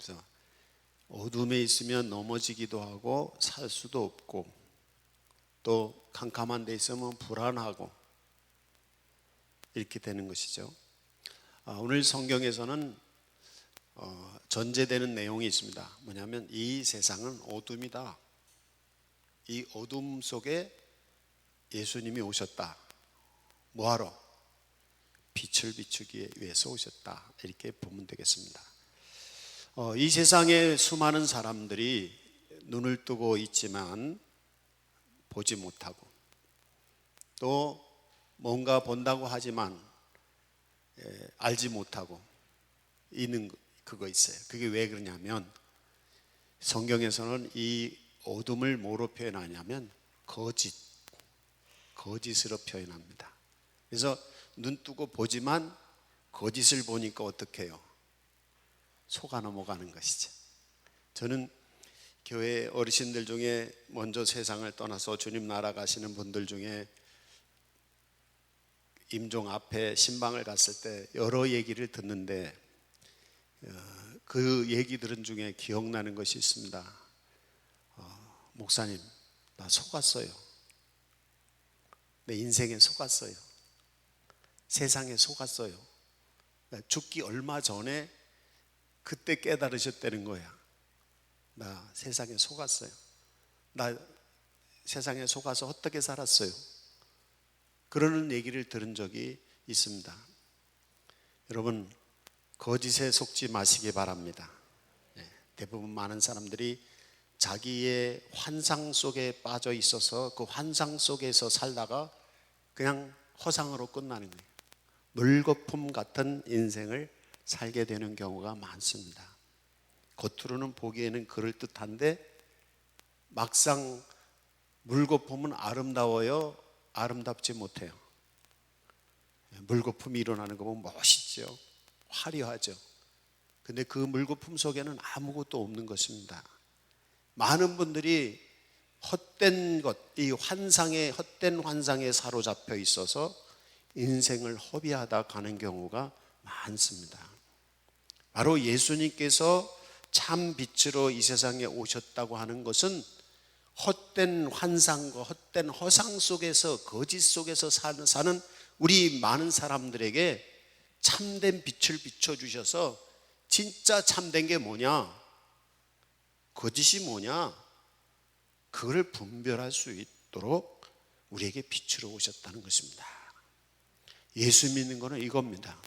그래서 어둠에 있으면 넘어지기도 하고 살 수도 없고, 또 캄캄한 데 있으면 불안하고, 이렇게 되는 것이죠. 오늘 성경에서는 전제되는 내용이 있습니다. 뭐냐면 이 세상은 어둠이다. 이 어둠 속에 예수님이 오셨다. 뭐하러? 빛을 비추기 위해서 오셨다. 이렇게 보면 되겠습니다. 이 세상에 수많은 사람들이 눈을 뜨고 있지만 보지 못하고, 또 뭔가 본다고 하지만 알지 못하고 있는 그거 있어요. 그게 왜 그러냐면 성경에서는 이 어둠을 뭐로 표현하냐면 거짓으로 표현합니다. 그래서 눈 뜨고 보지만 거짓을 보니까 어떻게 해요? 속아 넘어가는 것이죠. 저는 교회 어르신들 중에 먼저 세상을 떠나서 주님 나라 가시는 분들 중에 임종 앞에 신방을 갔을 때 여러 얘기를 듣는데 그 얘기들은 중에 기억나는 것이 있습니다. 목사님, 나 속았어요. 내 인생에 속았어요. 세상에 속았어요. 죽기 얼마 전에 그때 깨달으셨다는 거야. 나 세상에 속았어요. 나 세상에 속아서 어떻게 살았어요. 그러는 얘기를 들은 적이 있습니다. 여러분, 거짓에 속지 마시기 바랍니다. 대부분 많은 사람들이 자기의 환상 속에 빠져 있어서 그 환상 속에서 살다가 그냥 허상으로 끝나는 거예요. 물거품 같은 인생을 살게 되는 경우가 많습니다. 겉으로는 보기에는 그럴듯한데 막상 물거품은 아름다워요? 아름답지 못해요? 물거품이 일어나는 거 보면 멋있죠. 화려하죠. 근데 그 물거품 속에는 아무것도 없는 것입니다. 많은 분들이 헛된 것, 이 헛된 환상에 사로잡혀 있어서 인생을 허비하다 가는 경우가 많습니다. 바로 예수님께서 참 빛으로 이 세상에 오셨다고 하는 것은 헛된 환상과 헛된 허상 속에서, 거짓 속에서 사는 우리 많은 사람들에게 참된 빛을 비춰주셔서 진짜 참된 게 뭐냐, 거짓이 뭐냐, 그걸 분별할 수 있도록 우리에게 빛으로 오셨다는 것입니다. 예수 믿는 것은 이겁니다.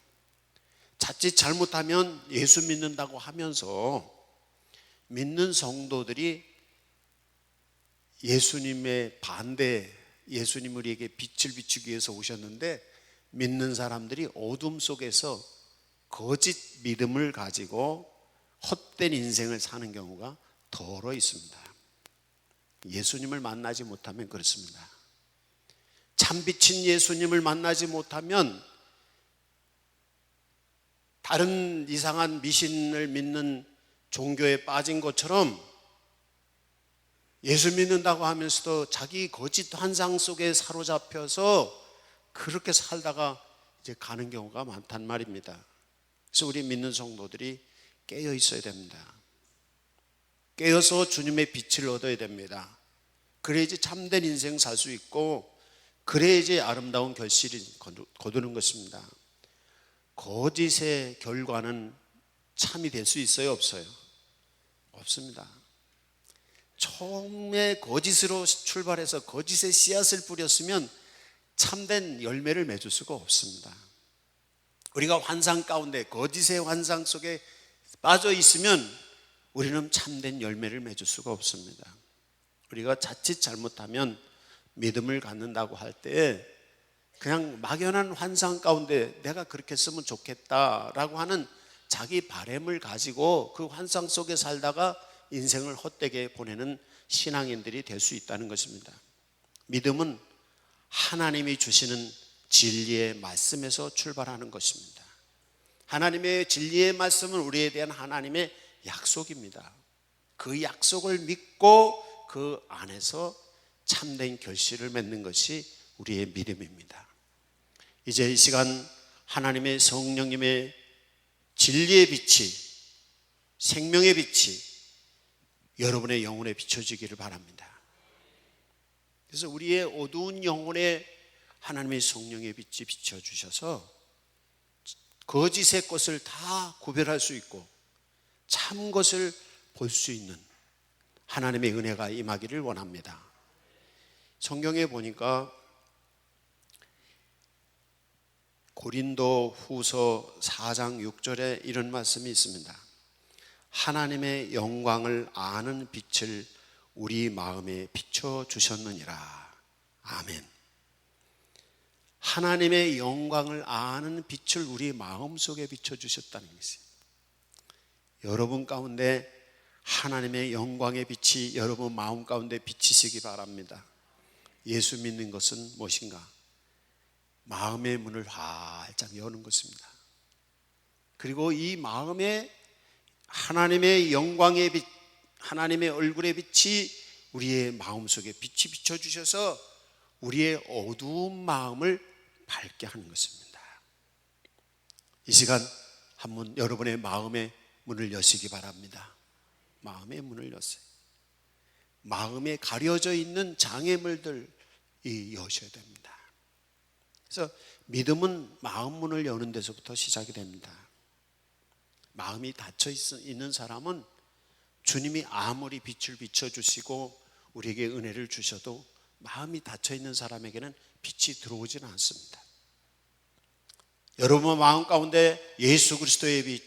자칫 잘못하면 예수 믿는다고 하면서 믿는 성도들이 예수님의 반대, 예수님 우리에게 빛을 비추기 위해서 오셨는데 믿는 사람들이 어둠 속에서 거짓 믿음을 가지고 헛된 인생을 사는 경우가 더러 있습니다. 예수님을 만나지 못하면 그렇습니다. 참빛인 예수님을 만나지 못하면 다른 이상한 미신을 믿는 종교에 빠진 것처럼 예수 믿는다고 하면서도 자기 거짓 환상 속에 사로잡혀서 그렇게 살다가 이제 가는 경우가 많단 말입니다. 그래서 우리 믿는 성도들이 깨어 있어야 됩니다. 깨어서 주님의 빛을 얻어야 됩니다. 그래야지 참된 인생 살 수 있고, 그래야지 아름다운 결실이 거두는 것입니다. 거짓의 결과는 참이 될 수 있어요, 없어요? 없습니다. 처음에 거짓으로 출발해서 거짓의 씨앗을 뿌렸으면 참된 열매를 맺을 수가 없습니다. 우리가 환상 가운데 거짓의 환상 속에 빠져 있으면 우리는 참된 열매를 맺을 수가 없습니다. 우리가 자칫 잘못하면 믿음을 갖는다고 할 때 그냥 막연한 환상 가운데 내가 그렇게 했으면 좋겠다라고 하는 자기 바램을 가지고 그 환상 속에 살다가 인생을 헛되게 보내는 신앙인들이 될 수 있다는 것입니다. 믿음은 하나님이 주시는 진리의 말씀에서 출발하는 것입니다. 하나님의 진리의 말씀은 우리에 대한 하나님의 약속입니다. 그 약속을 믿고 그 안에서 참된 결실을 맺는 것이 우리의 믿음입니다. 이제 이 시간 하나님의 성령님의 진리의 빛이 생명의 빛이 여러분의 영혼에 비춰지기를 바랍니다. 그래서 우리의 어두운 영혼에 하나님의 성령의 빛이 비춰주셔서 거짓의 것을 다 구별할 수 있고 참 것을 볼 수 있는 하나님의 은혜가 임하기를 원합니다. 성경에 보니까 고린도 후서 4장 6절에 이런 말씀이 있습니다. 하나님의 영광을 아는 빛을 우리 마음에 비춰주셨느니라. 아멘. 하나님의 영광을 아는 빛을 우리 마음속에 비춰주셨다는 것이에요. 여러분 가운데 하나님의 영광의 빛이 여러분 마음 가운데 비치시기 바랍니다. 예수 믿는 것은 무엇인가? 마음의 문을 활짝 여는 것입니다. 그리고 이 마음에 하나님의 영광의 빛, 하나님의 얼굴의 빛이 우리의 마음속에 빛이 비춰주셔서 우리의 어두운 마음을 밝게 하는 것입니다. 이 시간 한번 여러분의 마음의 문을 여시기 바랍니다. 마음의 문을 여세요. 마음에 가려져 있는 장애물들이 여셔야 됩니다. 그래서 믿음은 마음 문을 여는 데서부터 시작이 됩니다. 마음이 닫혀 있는 사람은 주님이 아무리 빛을 비춰주시고 우리에게 은혜를 주셔도 마음이 닫혀 있는 사람에게는 빛이 들어오지는 않습니다. 여러분 마음 가운데 예수 그리스도의 빛,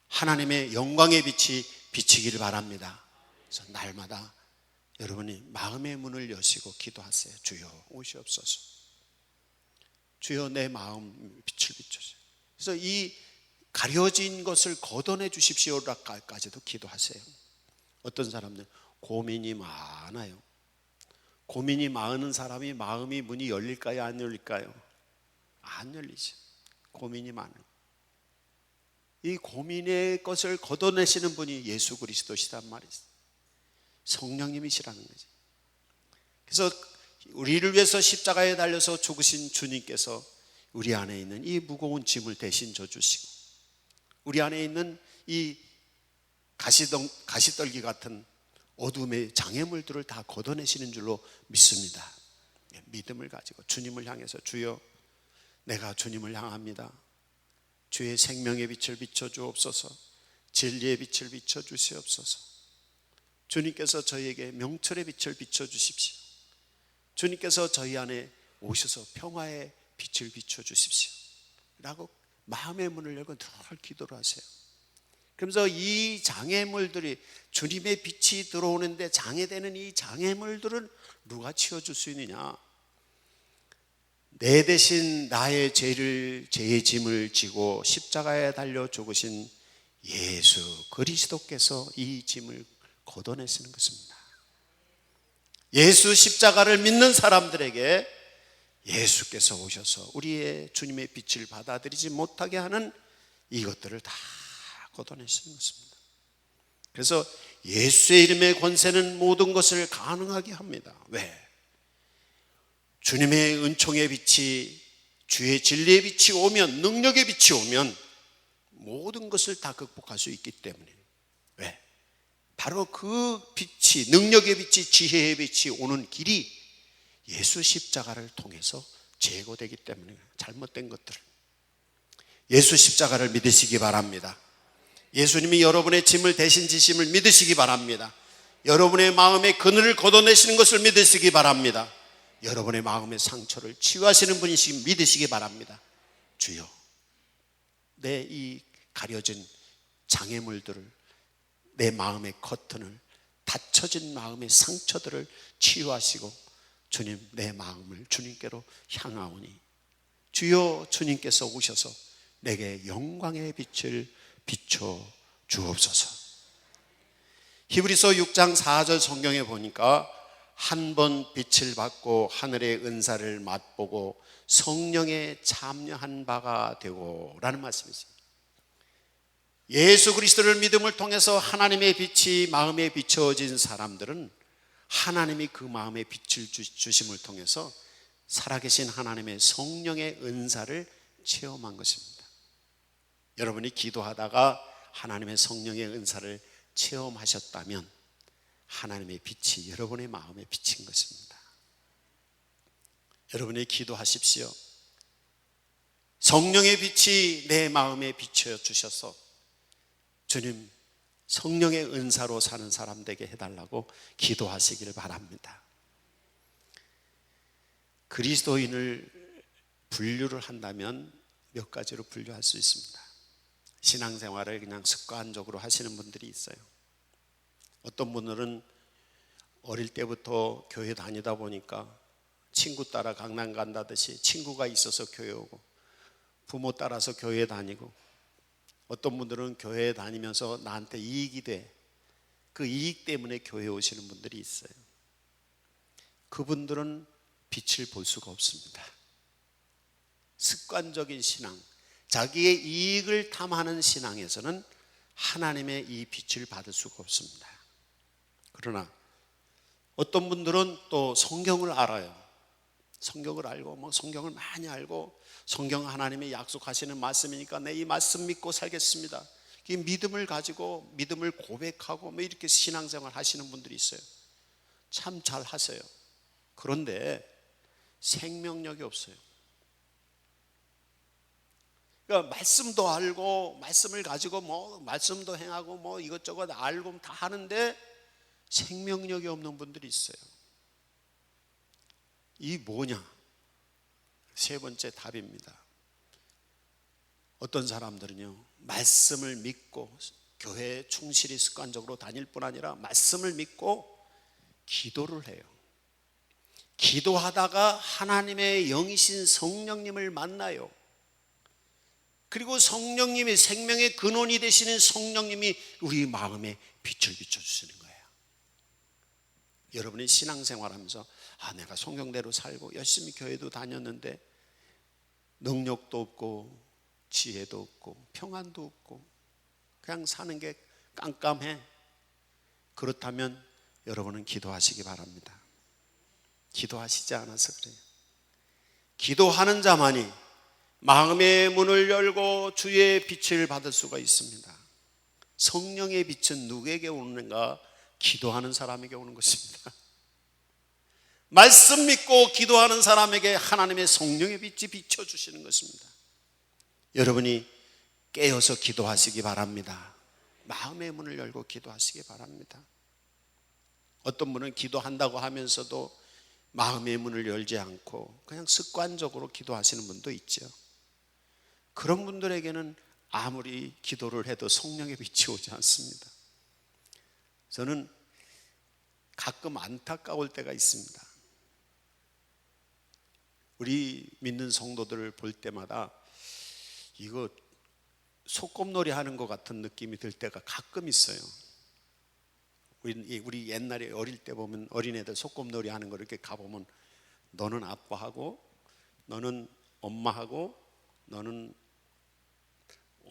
하나님의 영광의 빛이 비치기를 바랍니다. 그래서 날마다 여러분이 마음의 문을 여시고 기도하세요. 주여 오시옵소서. 주여 내 마음 빛을 비춰주세요. 그래서 이 가려진 것을 걷어내 주십시오라까지도 기도하세요. 어떤 사람들 고민이 많아요. 고민이 많은 사람이 마음이 문이 열릴까요? 안 열릴까요? 안 열리죠. 고민이 많아요. 이 고민의 것을 걷어내시는 분이 예수 그리스도시단 말이죠. 성령님이시라는 거죠. 그래서 우리를 위해서 십자가에 달려서 죽으신 주님께서 우리 안에 있는 이 무거운 짐을 대신 져주시고 우리 안에 있는 이 가시떨기 같은 어둠의 장애물들을 다 걷어내시는 줄로 믿습니다. 믿음을 가지고 주님을 향해서 주여 내가 주님을 향합니다. 주의 생명의 빛을 비춰주옵소서. 진리의 빛을 비춰주시옵소서. 주님께서 저희에게 명철의 빛을 비춰주십시오. 주님께서 저희 안에 오셔서 평화의 빛을 비춰주십시오 라고 마음의 문을 열고 늘 기도를 하세요. 그러면서 이 장애물들이 주님의 빛이 들어오는데 장애되는 이 장애물들은 누가 치워줄 수 있느냐? 내 대신 나의 죄의 짐을 지고 십자가에 달려 죽으신 예수 그리스도께서 이 짐을 걷어내시는 것입니다. 예수 십자가를 믿는 사람들에게 예수께서 오셔서 우리의 주님의 빛을 받아들이지 못하게 하는 이것들을 다 걷어내시는 것입니다. 그래서 예수의 이름의 권세는 모든 것을 가능하게 합니다. 왜? 주님의 은총의 빛이, 주의 진리의 빛이 오면, 능력의 빛이 오면 모든 것을 다 극복할 수 있기 때문에. 왜? 바로 그 빛이, 능력의 빛이, 지혜의 빛이 오는 길이 예수 십자가를 통해서 제거되기 때문에 잘못된 것들을. 예수 십자가를 믿으시기 바랍니다. 예수님이 여러분의 짐을 대신 지심을 믿으시기 바랍니다. 여러분의 마음의 그늘을 걷어내시는 것을 믿으시기 바랍니다. 여러분의 마음의 상처를 치유하시는 분이시기 믿으시기 바랍니다. 주여, 내 이 가려진 장애물들을, 내 마음의 커튼을, 닫혀진 마음의 상처들을 치유하시고 주님, 내 마음을 주님께로 향하오니 주여, 주님께서 오셔서 내게 영광의 빛을 비춰 주옵소서. 히브리서 6장 4절 성경에 보니까 한 번 빛을 받고 하늘의 은사를 맛보고 성령에 참여한 바가 되고 라는 말씀이 있습니다. 예수 그리스도를 믿음을 통해서 하나님의 빛이 마음에 비춰진 사람들은 하나님이 그 마음에 빛을 주심을 통해서 살아계신 하나님의 성령의 은사를 체험한 것입니다. 여러분이 기도하다가 하나님의 성령의 은사를 체험하셨다면 하나님의 빛이 여러분의 마음에 비친 것입니다. 여러분이 기도하십시오. 성령의 빛이 내 마음에 비춰 주셔서 주님, 성령의 은사로 사는 사람 되게 해달라고 기도하시기를 바랍니다. 그리스도인을 분류를 한다면 몇 가지로 분류할 수 있습니다. 신앙생활을 그냥 습관적으로 하시는 분들이 있어요. 어떤 분들은 어릴 때부터 교회 다니다 보니까 친구 따라 강남 간다듯이 친구가 있어서 교회 오고, 부모 따라서 교회 다니고, 어떤 분들은 교회에 다니면서 나한테 이익이 돼, 그 이익 때문에 교회에 오시는 분들이 있어요. 그분들은 빛을 볼 수가 없습니다. 습관적인 신앙, 자기의 이익을 탐하는 신앙에서는 하나님의 이 빛을 받을 수가 없습니다. 그러나 어떤 분들은 또 성경을 알아요. 성경을 알고 성경을 많이 알고, 성경 하나님이 약속하시는 말씀이니까 내 이 말씀 믿고 살겠습니다. 이 믿음을 가지고 믿음을 고백하고 이렇게 신앙생활 하시는 분들이 있어요. 참 잘 하세요. 그런데 생명력이 없어요. 그러니까 말씀도 알고 말씀을 가지고 말씀도 행하고 이것저것 알고 다 하는데 생명력이 없는 분들이 있어요. 이 뭐냐? 세 번째 답입니다. 어떤 사람들은요, 말씀을 믿고 교회에 충실히 습관적으로 다닐 뿐 아니라 말씀을 믿고 기도를 해요. 기도하다가 하나님의 영이신 성령님을 만나요. 그리고 성령님이, 생명의 근원이 되시는 성령님이 우리 마음에 빛을 비춰주시는 거예요. 여러분이 신앙생활하면서 내가 성경대로 살고 열심히 교회도 다녔는데 능력도 없고 지혜도 없고 평안도 없고 그냥 사는 게 깜깜해. 그렇다면 여러분은 기도하시기 바랍니다. 기도하시지 않아서 그래요. 기도하는 자만이 마음의 문을 열고 주의 빛을 받을 수가 있습니다. 성령의 빛은 누구에게 오는가? 기도하는 사람에게 오는 것입니다. 말씀 믿고 기도하는 사람에게 하나님의 성령의 빛이 비춰주시는 것입니다. 여러분이 깨어서 기도하시기 바랍니다. 마음의 문을 열고 기도하시기 바랍니다. 어떤 분은 기도한다고 하면서도 마음의 문을 열지 않고 그냥 습관적으로 기도하시는 분도 있죠. 그런 분들에게는 아무리 기도를 해도 성령의 빛이 오지 않습니다. 저는 가끔 안타까울 때가 있습니다. 우리 믿는 성도들을 볼 때마다 이거 소꿉놀이 하는 것 같은 느낌이 들 때가 가끔 있어요. 우리 옛날에 어릴 때 보면 어린애들 소꿉놀이 하는 거 이렇게 가보면 너는 아빠하고 너는 엄마하고 너는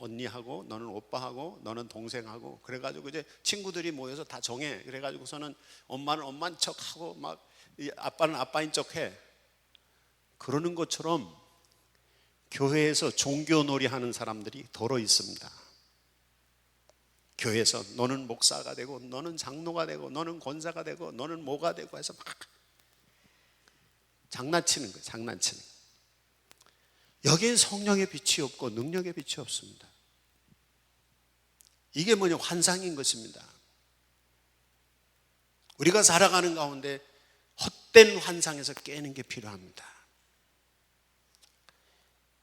언니하고 너는 오빠하고 너는 동생하고 그래가지고 이제 친구들이 모여서 다 정해. 그래가지고서는 엄마는 엄마인 척하고 막 아빠는 아빠인 척해. 그러는 것처럼 교회에서 종교놀이 하는 사람들이 더러 있습니다. 교회에서 너는 목사가 되고 너는 장로가 되고 너는 권사가 되고 너는 뭐가 되고 해서 막 장난치는 거예요. 장난치는 거예요. 여기엔 성령의 빛이 없고 능력의 빛이 없습니다. 이게 뭐냐? 환상인 것입니다. 우리가 살아가는 가운데 헛된 환상에서 깨는 게 필요합니다.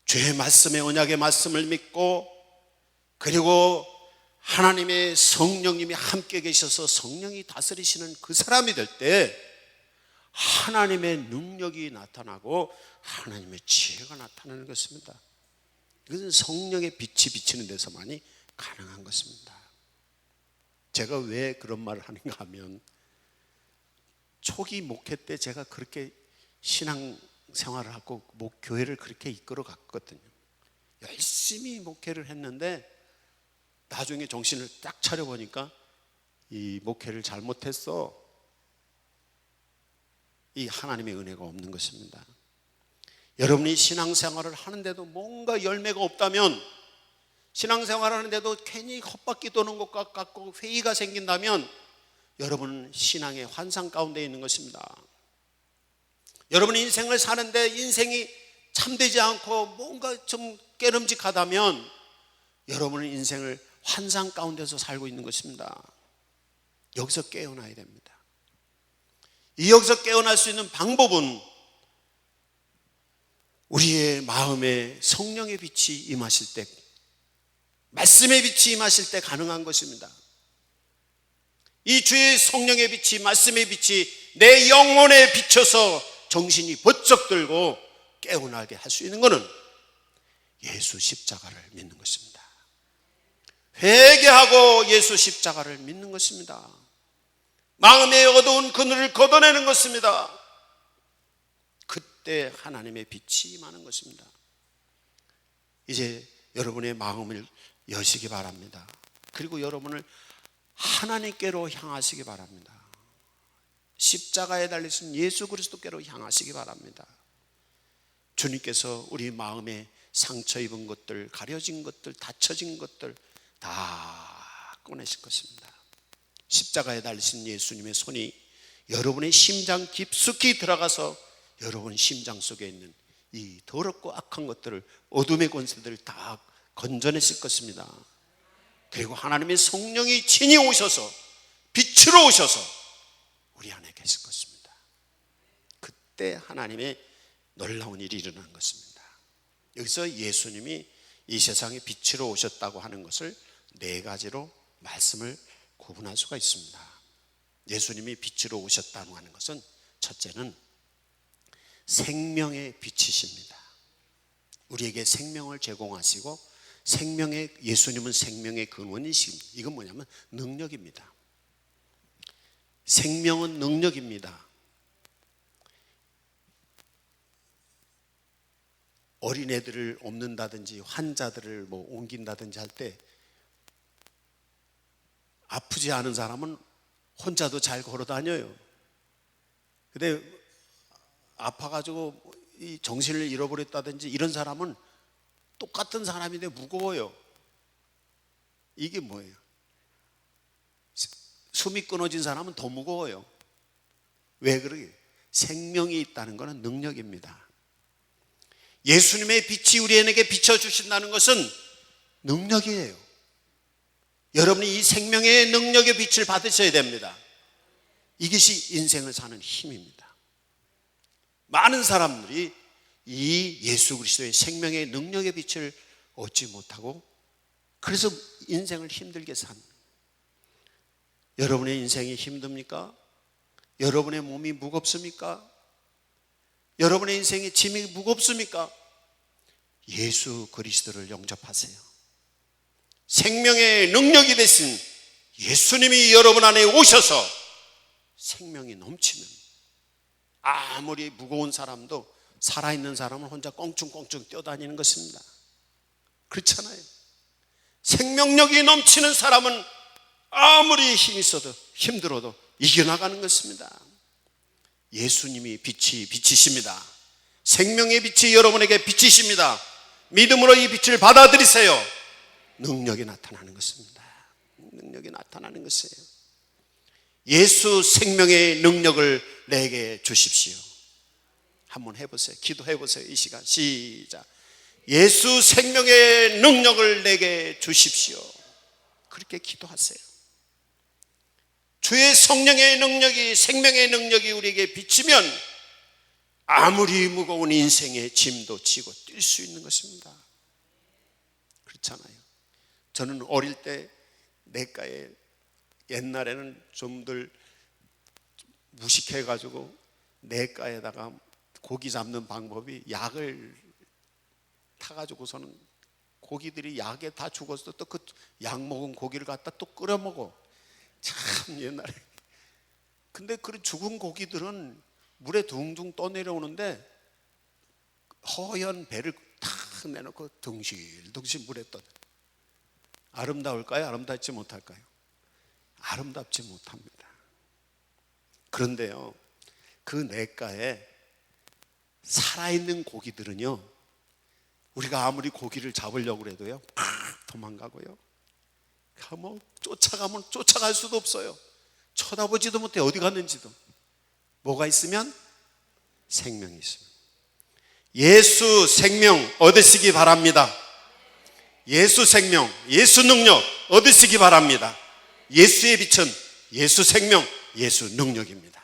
주의 말씀의 언약의 말씀을 믿고 그리고 하나님의 성령님이 함께 계셔서 성령이 다스리시는 그 사람이 될 때 하나님의 능력이 나타나고 하나님의 지혜가 나타나는 것입니다. 이것은 성령의 빛이 비치는 데서만이 가능한 것입니다. 제가 왜 그런 말을 하는가 하면 초기 목회 때 제가 그렇게 신앙생활을 하고 교회를 그렇게 이끌어 갔거든요. 열심히 목회를 했는데 나중에 정신을 딱 차려보니까 이 목회를 잘못했어. 이 하나님의 은혜가 없는 것입니다. 여러분이 신앙생활을 하는데도 뭔가 열매가 없다면 신앙생활 하는데도 괜히 헛바퀴 도는 것 같고 회의가 생긴다면 여러분은 신앙의 환상 가운데 있는 것입니다. 여러분 인생을 사는데 인생이 참되지 않고 뭔가 좀 깨름직하다면 여러분은 인생을 환상 가운데서 살고 있는 것입니다. 여기서 깨어나야 됩니다. 여기서 깨어날 수 있는 방법은 우리의 마음에 성령의 빛이 임하실 때, 말씀의 빛이 임하실 때 가능한 것입니다. 이 주의 성령의 빛이, 말씀의 빛이 내 영혼에 비춰서 정신이 번쩍 들고 깨어나게 할 수 있는 것은 예수 십자가를 믿는 것입니다. 회개하고 예수 십자가를 믿는 것입니다. 마음의 어두운 그늘을 걷어내는 것입니다. 그때 하나님의 빛이 임하는 것입니다. 이제 여러분의 마음을 여시기 바랍니다. 그리고 여러분을 하나님께로 향하시기 바랍니다. 십자가에 달리신 예수 그리스도께로 향하시기 바랍니다. 주님께서 우리 마음에 상처 입은 것들, 가려진 것들, 닫혀진 것들 다 꺼내실 것입니다. 십자가에 달리신 예수님의 손이 여러분의 심장 깊숙이 들어가서 여러분 심장 속에 있는 이 더럽고 악한 것들을, 어둠의 권세들을 다 건져내실 것입니다. 그리고 하나님의 성령이 친히 오셔서 빛으로 오셔서 우리 안에 계실 것입니다. 그때 하나님의 놀라운 일이 일어나는 것입니다. 여기서 예수님이 이 세상에 빛으로 오셨다고 하는 것을 네 가지로 말씀을 구분할 수가 있습니다. 예수님이 빛으로 오셨다고 하는 것은 첫째는 생명의 빛이십니다. 우리에게 생명을 제공하시고 예수님은 생명의 근원이십니다. 이건 뭐냐면 능력입니다. 생명은 능력입니다. 어린애들을 옮는다든지 환자들을 옮긴다든지 할 때 아프지 않은 사람은 혼자도 잘 걸어 다녀요. 근데 아파가지고 이 정신을 잃어버렸다든지 이런 사람은 똑같은 사람인데 무거워요. 이게 뭐예요? 숨이 끊어진 사람은 더 무거워요. 왜 그러게? 생명이 있다는 것은 능력입니다. 예수님의 빛이 우리에게 비춰주신다는 것은 능력이에요. 여러분이 이 생명의 능력의 빛을 받으셔야 됩니다. 이것이 인생을 사는 힘입니다. 많은 사람들이 이 예수 그리스도의 생명의 능력의 빛을 얻지 못하고 그래서 인생을 힘들게 사는, 여러분의 인생이 힘듭니까? 여러분의 몸이 무겁습니까? 여러분의 인생의 짐이 무겁습니까? 예수 그리스도를 영접하세요. 생명의 능력이 되신 예수님이 여러분 안에 오셔서 생명이 넘치면 아무리 무거운 사람도 살아있는 사람은 혼자 껑충껑충 뛰어다니는 것입니다. 그렇잖아요. 생명력이 넘치는 사람은 아무리 힘이 있어도 힘들어도 이겨나가는 것입니다. 예수님이 빛이십니다. 생명의 빛이 여러분에게 빛이십니다. 믿음으로 이 빛을 받아들이세요. 능력이 나타나는 것입니다. 능력이 나타나는 것이에요. 예수 생명의 능력을 내게 주십시오. 한번 해보세요. 기도해보세요. 이 시간 시작. 예수 생명의 능력을 내게 주십시오. 그렇게 기도하세요. 주의 성령의 능력이, 생명의 능력이 우리에게 비치면 아무리 무거운 인생의 짐도 지고 뛸 수 있는 것입니다. 그렇잖아요. 저는 어릴 때 내과에 옛날에는 좀들 무식해가지고 내과에다가 고기 잡는 방법이 약을 타가지고서는 고기들이 약에 다 죽었어. 또 그 약 먹은 고기를 갖다 또 끓여 먹어. 참 옛날에. 근데 그 죽은 고기들은 물에 둥둥 떠내려오는데 허연 배를 탁 내놓고 덩실덩실 물에 떠. 아름다울까요? 아름답지 못할까요? 아름답지 못합니다. 그런데요, 그 냇가에 살아있는 고기들은요, 우리가 아무리 고기를 잡으려고 해도요, 도망가고요. 뭐 쫓아가면 쫓아갈 수도 없어요. 쳐다보지도 못해 어디 갔는지도. 뭐가 있으면? 생명이 있습니다. 예수 생명 얻으시기 바랍니다. 예수 생명, 예수 능력 얻으시기 바랍니다. 예수의 빛은 예수 생명, 예수 능력입니다.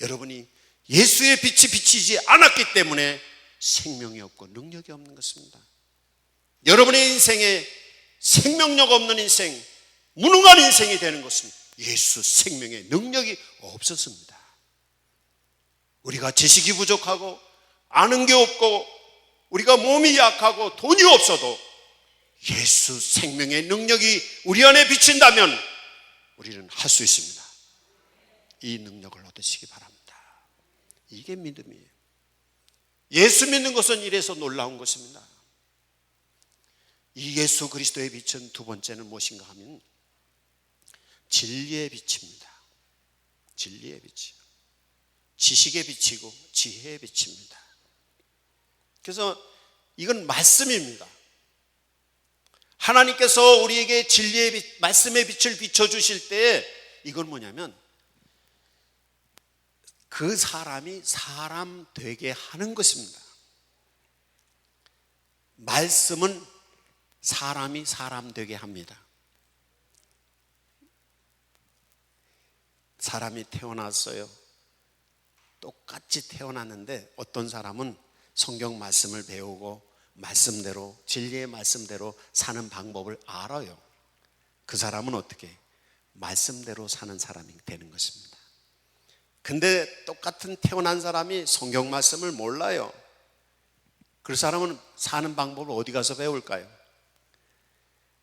여러분이 예수의 빛이 비치지 않았기 때문에 생명이 없고 능력이 없는 것입니다. 여러분의 인생에 생명력 없는 인생, 무능한 인생이 되는 것은 예수 생명의 능력이 없었습니다. 우리가 지식이 부족하고 아는 게 없고 우리가 몸이 약하고 돈이 없어도 예수 생명의 능력이 우리 안에 비친다면 우리는 할 수 있습니다. 이 능력을 얻으시기 바랍니다. 이게 믿음이에요. 예수 믿는 것은 이래서 놀라운 것입니다. 이 예수 그리스도의 빛은 두 번째는 무엇인가 하면 진리의 빛입니다. 진리의 빛이요. 지식의 빛이고 지혜의 빛입니다. 그래서 이건 말씀입니다. 하나님께서 우리에게 진리의 빛, 말씀의 빛을 비춰주실 때 이건 뭐냐면 그 사람이 사람 되게 하는 것입니다. 말씀은 사람이 사람 되게 합니다. 사람이 태어났어요. 똑같이 태어났는데 어떤 사람은 성경 말씀을 배우고 말씀대로, 진리의 말씀대로 사는 방법을 알아요. 그 사람은 어떻게? 말씀대로 사는 사람이 되는 것입니다. 근데 똑같은 태어난 사람이 성경 말씀을 몰라요. 그 사람은 사는 방법을 어디 가서 배울까요?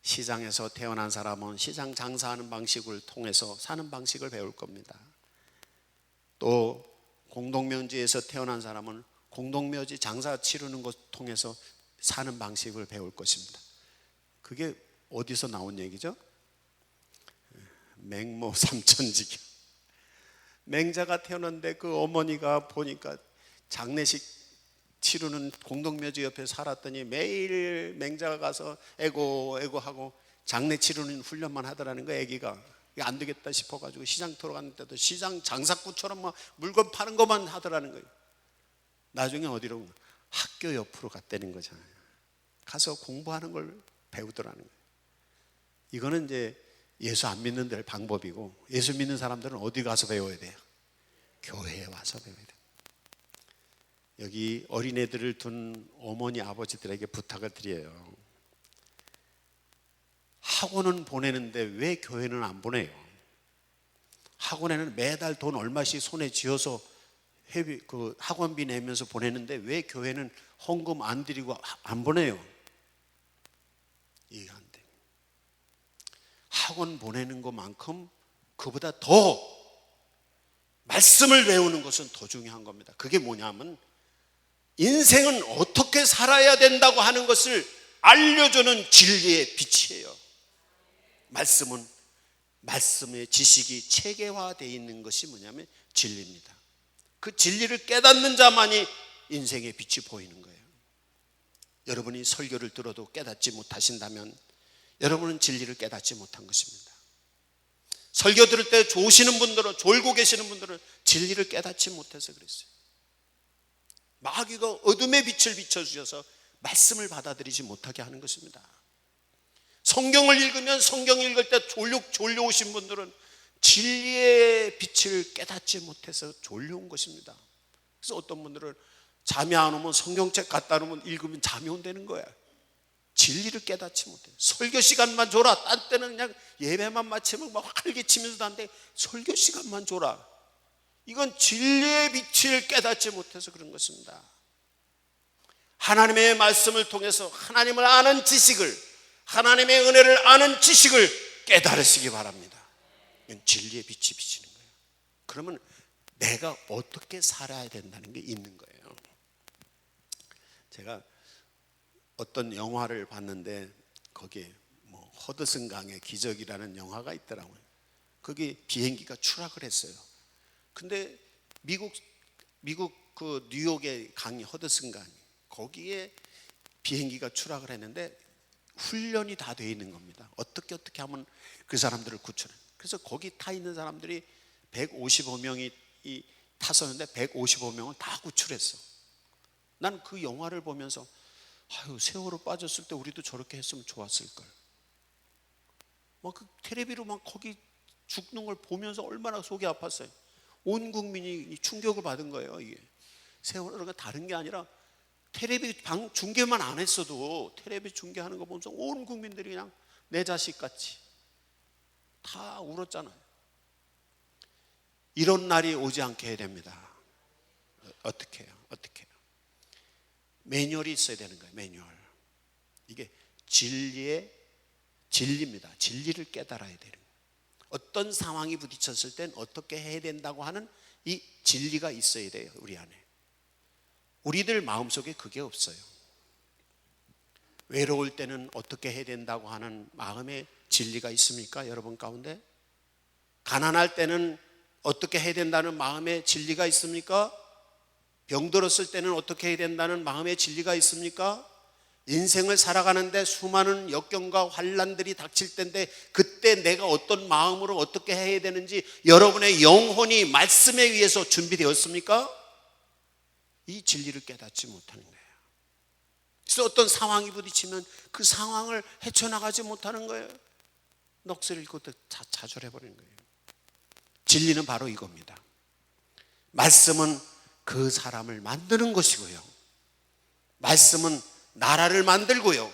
시장에서 태어난 사람은 시장 장사하는 방식을 통해서 사는 방식을 배울 겁니다. 또 공동묘지에서 태어난 사람은 공동묘지 장사 치르는 것 통해서 사는 방식을 배울 것입니다. 그게 어디서 나온 얘기죠? 맹모 삼천지경. 맹자가 태어났는데 그 어머니가 보니까 장례식 치르는 공동묘지 옆에 살았더니 매일 맹자가 가서 애고 하고 장례 치르는 훈련만 하더라는 거예요. 애기가 안 되겠다 싶어가지고 시장 돌아갔는데도 시장 장사꾼처럼 막 물건 파는 것만 하더라는 거예요. 나중에 어디로? 학교 옆으로 갔다는 거잖아요. 가서 공부하는 걸 배우더라는 거예요. 이거는 이제 예수 안 믿는 데의 방법이고, 예수 믿는 사람들은 어디 가서 배워야 돼요? 교회에 와서 배워야 돼요. 여기 어린애들을 둔 어머니 아버지들에게 부탁을 드려요. 학원은 보내는데 왜 교회는 안 보내요? 학원에는 매달 돈 얼마씩 손에 쥐어서 그 학원비 내면서 보내는데 왜 교회는 헌금 안 드리고 안 보내요? 이해가 안 돼요. 학원 보내는 것만큼 그보다 더 말씀을 배우는 것은 더 중요한 겁니다. 그게 뭐냐면 인생은 어떻게 살아야 된다고 하는 것을 알려주는 진리의 빛이에요. 말씀은 말씀의 지식이 체계화되어 있는 것이 뭐냐면 진리입니다. 그 진리를 깨닫는 자만이 인생의 빛이 보이는 거예요. 여러분이 설교를 들어도 깨닫지 못하신다면 여러분은 진리를 깨닫지 못한 것입니다. 설교 들을 때 좋으시는 분들은, 졸고 계시는 분들은 진리를 깨닫지 못해서 그랬어요. 마귀가 어둠의 빛을 비춰주셔서 말씀을 받아들이지 못하게 하는 것입니다. 성경을 읽으면 성경 읽을 때 졸려오신 분들은 진리의 빛을 깨닫지 못해서 졸려온 것입니다. 그래서 어떤 분들은 잠이 안 오면 성경책 갖다 놓으면 읽으면 잠이 온다는 거야. 진리를 깨닫지 못해. 설교 시간만 줘라. 딴 때는 그냥 예배만 마치면 막 활기치면서 하는데 설교 시간만 줘라. 이건 진리의 빛을 깨닫지 못해서 그런 것입니다. 하나님의 말씀을 통해서 하나님을 아는 지식을, 하나님의 은혜를 아는 지식을 깨달으시기 바랍니다. 이건 진리의 빛이 비치는 거예요. 그러면 내가 어떻게 살아야 된다는 게 있는 거예요. 제가 어떤 영화를 봤는데 거기에 허드슨 강의 기적이라는 영화가 있더라고요. 거기 비행기가 추락을 했어요. 근데 미국 그 뉴욕의 강이 허드슨 강이, 거기에 비행기가 추락을 했는데 훈련이 다 되어 있는 겁니다. 어떻게 하면 그 사람들을 구출해. 그래서 거기 타 있는 사람들이 155명이 탔었는데 155명을 다 구출했어. 난 그 영화를 보면서 아유, 세월호 빠졌을 때 우리도 저렇게 했으면 좋았을걸. 막 그 텔레비로 막 거기 죽는 걸 보면서 얼마나 속이 아팠어요. 온 국민이 충격을 받은 거예요. 이게 세월호가 다른 게 아니라 텔레비 중계만 안 했어도 텔레비 중계하는 거 보면서 온 국민들이 그냥 내 자식같이 다 울었잖아요. 이런 날이 오지 않게 해야 됩니다. 어떻게 해요? 매뉴얼이 있어야 되는 거예요. 매뉴얼. 이게 진리입니다. 진리를 깨달아야 되는 거예요. 어떤 상황이 부딪혔을 땐 어떻게 해야 된다고 하는 이 진리가 있어야 돼요. 우리 안에. 우리들 마음속에 그게 없어요. 외로울 때는 어떻게 해야 된다고 하는 마음의 진리가 있습니까? 여러분 가운데? 가난할 때는 어떻게 해야 된다는 마음의 진리가 있습니까? 병들었을 때는 어떻게 해야 된다는 마음의 진리가 있습니까? 인생을 살아가는데 수많은 역경과 환난들이 닥칠 때인데 그때 내가 어떤 마음으로 어떻게 해야 되는지 여러분의 영혼이 말씀에 의해서 준비되었습니까? 이 진리를 깨닫지 못하는 거예요. 그래서 어떤 상황이 부딪히면 그 상황을 헤쳐나가지 못하는 거예요. 넋을 잃고 좌절해버리는 거예요. 진리는 바로 이겁니다. 말씀은 그 사람을 만드는 것이고요, 말씀은 나라를 만들고요,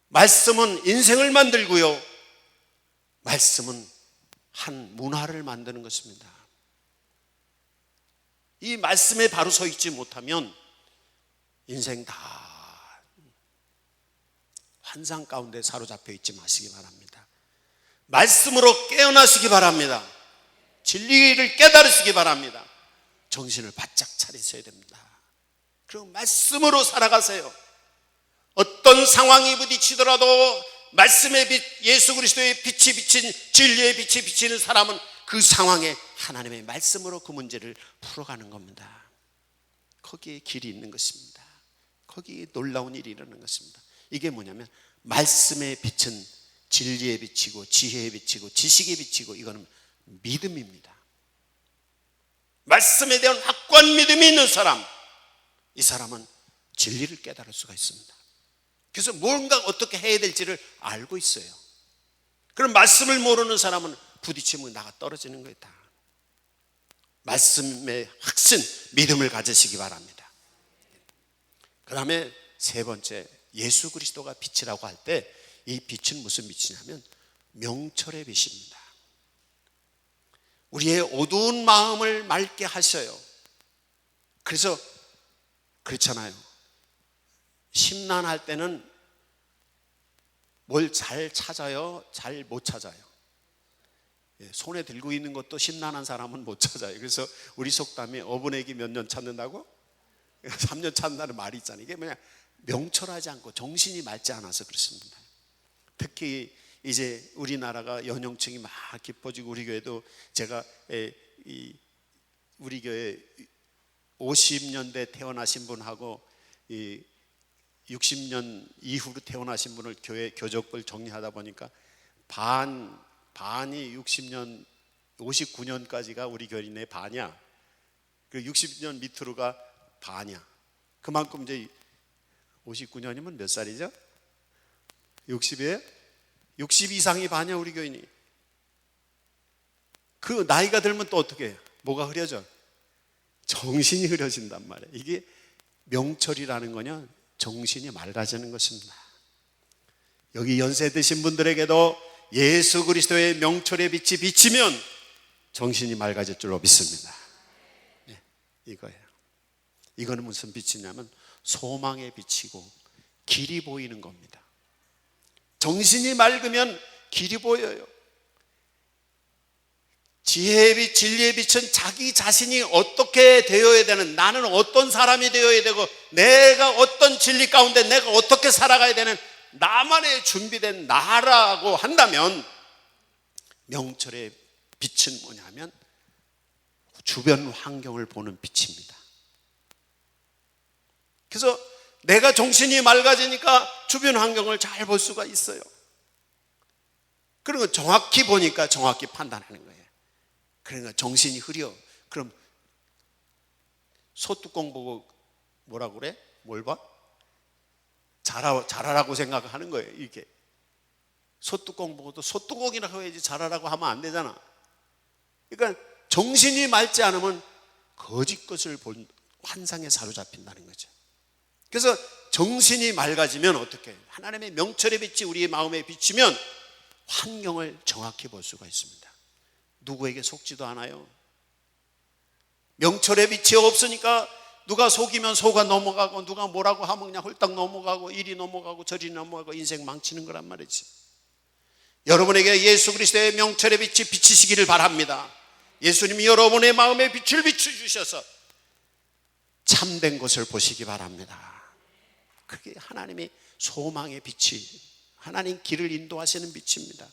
말씀은 인생을 만들고요, 말씀은 한 문화를 만드는 것입니다. 이 말씀에 바로 서 있지 못하면 인생 다 환상 가운데 사로잡혀 있지 마시기 바랍니다. 말씀으로 깨어나시기 바랍니다. 진리를 깨달으시기 바랍니다. 정신을 바짝 차리셔야 됩니다. 그리고 말씀으로 살아가세요. 어떤 상황이 부딪히더라도 말씀의 빛, 예수 그리스도의 빛이 비친, 진리의 빛이 비치는 사람은 그 상황에 하나님의 말씀으로 그 문제를 풀어가는 겁니다. 거기에 길이 있는 것입니다. 거기에 놀라운 일이 일어나는 것입니다. 이게 뭐냐면 말씀의 빛은 진리에 비치고 지혜에 비치고 지식에 비치고 이거는 믿음입니다. 말씀에 대한 확고한 믿음이 있는 사람, 이 사람은 진리를 깨달을 수가 있습니다. 그래서 뭔가 어떻게 해야 될지를 알고 있어요. 그럼 말씀을 모르는 사람은 부딪히면 나가 떨어지는 거예요. 다. 말씀의 확신, 믿음을 가지시기 바랍니다. 그 다음에 세 번째, 예수 그리스도가 빛이라고 할 때 이 빛은 무슨 빛이냐면 명철의 빛입니다. 우리의 어두운 마음을 맑게 하셔요. 그래서 그렇잖아요. 심란할 때는 뭘 잘 찾아요? 잘 못 찾아요? 손에 들고 있는 것도 심란한 사람은 못 찾아요. 그래서 우리 속담에 어분애기 몇 년 찾는다고? 3년 찾는다는 말이 있잖아요. 이게 뭐냐, 명철하지 않고 정신이 맑지 않아서 그렇습니다. 특히 이제 우리나라가 연령층이 막 깊어지고 우리 교회도 제가 우리 교회 50년대 태어나신 분하고 60년 이후로 태어나신 분을 교회 교적을 정리하다 보니까 반이 60년 59년까지가 우리 교인의 반이야. 그리고 60년 밑으로가 반이야. 그만큼 이제 59년이면 몇 살이죠? 60에 60 이상이 반이야 우리 교인이. 그 나이가 들면 또 어떻게 해요? 뭐가 흐려져? 정신이 흐려진단 말이에요. 이게 명철이라는 거냐, 정신이 맑아지는 것입니다. 여기 연세 드신 분들에게도 예수 그리스도의 명철의 빛이 비치면 정신이 맑아질 줄로 믿습니다. 네, 이거예요. 이거는 무슨 빛이냐면 소망의 빛이고 길이 보이는 겁니다. 정신이 맑으면 길이 보여요. 지혜의 빛, 진리의 빛은 자기 자신이 어떻게 되어야 되는, 나는 어떤 사람이 되어야 되고 내가 어떤 진리 가운데 내가 어떻게 살아가야 되는 나만의 준비된 나라고 한다면 명철의 빛은 뭐냐면 주변 환경을 보는 빛입니다. 그래서 내가 정신이 맑아지니까 주변 환경을 잘 볼 수가 있어요. 그런 거 정확히 보니까 정확히 판단하는 거예요. 그러니까 정신이 흐려. 그럼 소뚜껑 보고 뭐라고 그래? 뭘 봐? 잘하라고 생각하는 거예요. 이게 소뚜껑 보고도 소뚜껑이라고 해야지 잘하라고 하면 안 되잖아. 그러니까 정신이 맑지 않으면 거짓 것을 본 환상에 사로잡힌다는 거죠. 그래서 정신이 맑아지면 어떻게 해요? 하나님의 명철의 빛이 우리의 마음에 비치면 환경을 정확히 볼 수가 있습니다. 누구에게 속지도 않아요. 명철의 빛이 없으니까 누가 속이면 속아 넘어가고, 누가 뭐라고 하면 그냥 홀딱 넘어가고, 이리 넘어가고 저리 넘어가고 인생 망치는 거란 말이지. 여러분에게 예수 그리스도의 명철의 빛이 비치시기를 바랍니다. 예수님이 여러분의 마음에 빛을 비춰주셔서 참된 것을 보시기 바랍니다. 그게 하나님의 소망의 빛이, 하나님 길을 인도하시는 빛입니다.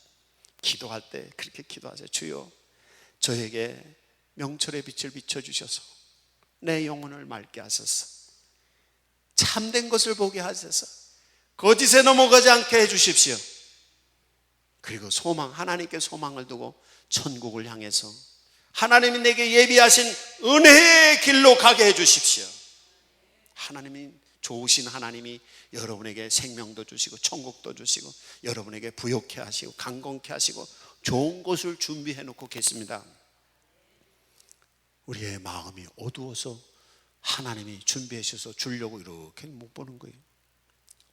기도할 때 그렇게 기도하세요. 주여, 저에게 명철의 빛을 비춰주셔서 내 영혼을 맑게 하소서. 참된 것을 보게 하소서. 거짓에 넘어가지 않게 해주십시오. 그리고 소망, 하나님께 소망을 두고 천국을 향해서 하나님이 내게 예비하신 은혜의 길로 가게 해주십시오. 하나님이 좋으신 하나님이 여러분에게 생명도 주시고 천국도 주시고 여러분에게 부욕케 하시고 강건케 하시고 좋은 것을 준비해 놓고 계십니다. 우리의 마음이 어두워서 하나님이 준비해 주셔서 주려고 이렇게 못 보는 거예요.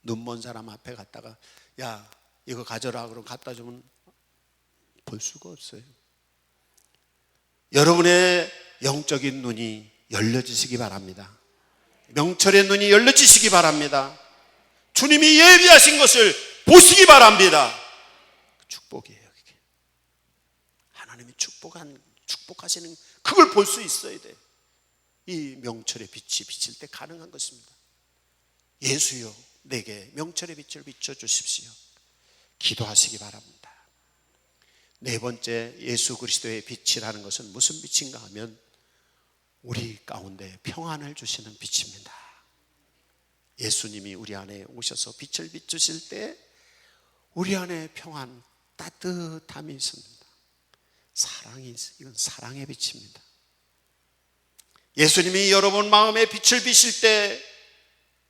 눈먼 사람 앞에 갔다가 야 이거 가져라 그럼 갖다 주면 볼 수가 없어요. 여러분의 영적인 눈이 열려지시기 바랍니다. 명철의 눈이 열려지시기 바랍니다. 주님이 예비하신 것을 보시기 바랍니다. 축복이에요. 이게 하나님이 축복하시는 그걸 볼 수 있어야 돼. 이 명철의 빛이 비칠 때 가능한 것입니다. 예수여, 내게 명철의 빛을 비춰 주십시오. 기도하시기 바랍니다. 네 번째, 예수 그리스도의 빛이라는 것은 무슨 빛인가 하면 우리 가운데 평안을 주시는 빛입니다. 예수님이 우리 안에 오셔서 빛을 비추실 때 우리 안에 평안, 따뜻함이 있습니다. 이건 사랑의 빛입니다. 예수님이 여러분 마음에 빛을 비칠 때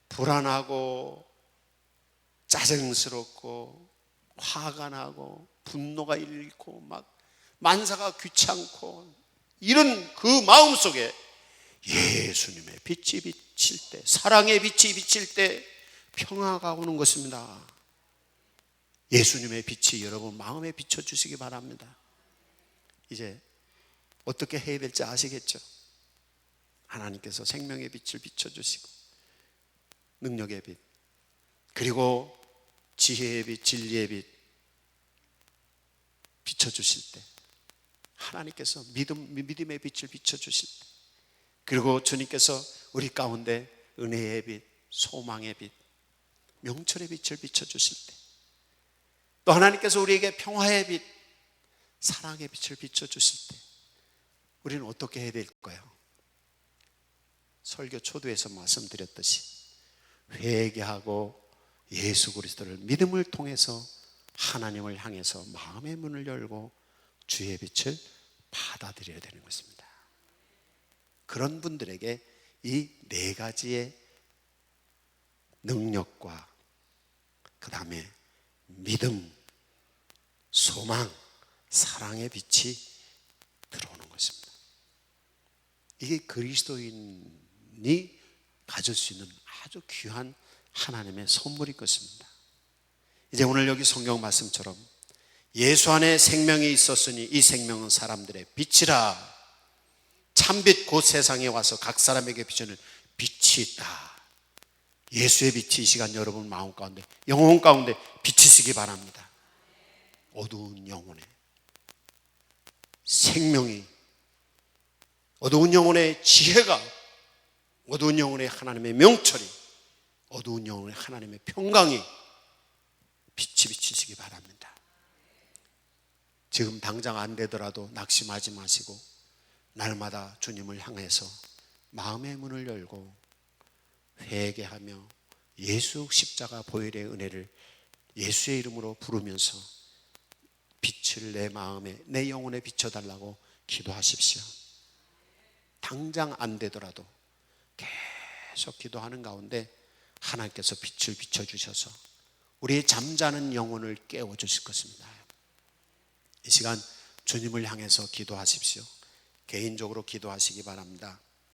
불안하고 짜증스럽고 화가 나고 분노가 일고 막 만사가 귀찮고 이런 그 마음 속에 예수님의 빛이 비칠 때, 사랑의 빛이 비칠 때 평화가 오는 것입니다. 예수님의 빛이 여러분 마음에 비춰주시기 바랍니다. 이제 어떻게 해야 될지 아시겠죠? 하나님께서 생명의 빛을 비춰주시고 능력의 빛, 그리고 지혜의 빛, 진리의 빛 비춰주실 때, 하나님께서 믿음의 빛을 비춰주실 때, 그리고 주님께서 우리 가운데 은혜의 빛, 소망의 빛, 명철의 빛을 비춰주실 때, 또 하나님께서 우리에게 평화의 빛, 사랑의 빛을 비춰주실 때 우리는 어떻게 해야 될까요? 설교 초두에서 말씀드렸듯이 회개하고 예수 그리스도를 믿음을 통해서 하나님을 향해서 마음의 문을 열고 주의 빛을 받아들여야 되는 것입니다. 그런 분들에게 이 네 가지의 능력과 그 다음에 믿음, 소망, 사랑의 빛이 들어오는 것입니다. 이게 그리스도인이 가질 수 있는 아주 귀한 하나님의 선물일 것입니다. 이제 오늘 여기 성경 말씀처럼 예수 안에 생명이 있었으니 이 생명은 사람들의 빛이라. 참빛 곧 세상에 와서 각 사람에게 비추는 빛이 있다. 예수의 빛이 이 시간 여러분 마음 가운데, 영혼 가운데 비치시기 바랍니다. 어두운 영혼에 생명이, 어두운 영혼의 지혜가, 어두운 영혼의 하나님의 명철이, 어두운 영혼의 하나님의 평강이 빛이 비치시기 바랍니다. 지금 당장 안 되더라도 낙심하지 마시고 날마다 주님을 향해서 마음의 문을 열고 회개하며 예수 십자가 보혈의 은혜를 예수의 이름으로 부르면서 빛을 내 마음에, 내 영혼에 비춰달라고 기도하십시오. 당장 안 되더라도 계속 기도하는 가운데 하나님께서 빛을 비춰주셔서 우리의 잠자는 영혼을 깨워주실 것입니다. 이 시간 주님을 향해서 기도하십시오. 개인적으로 기도하시기 바랍니다.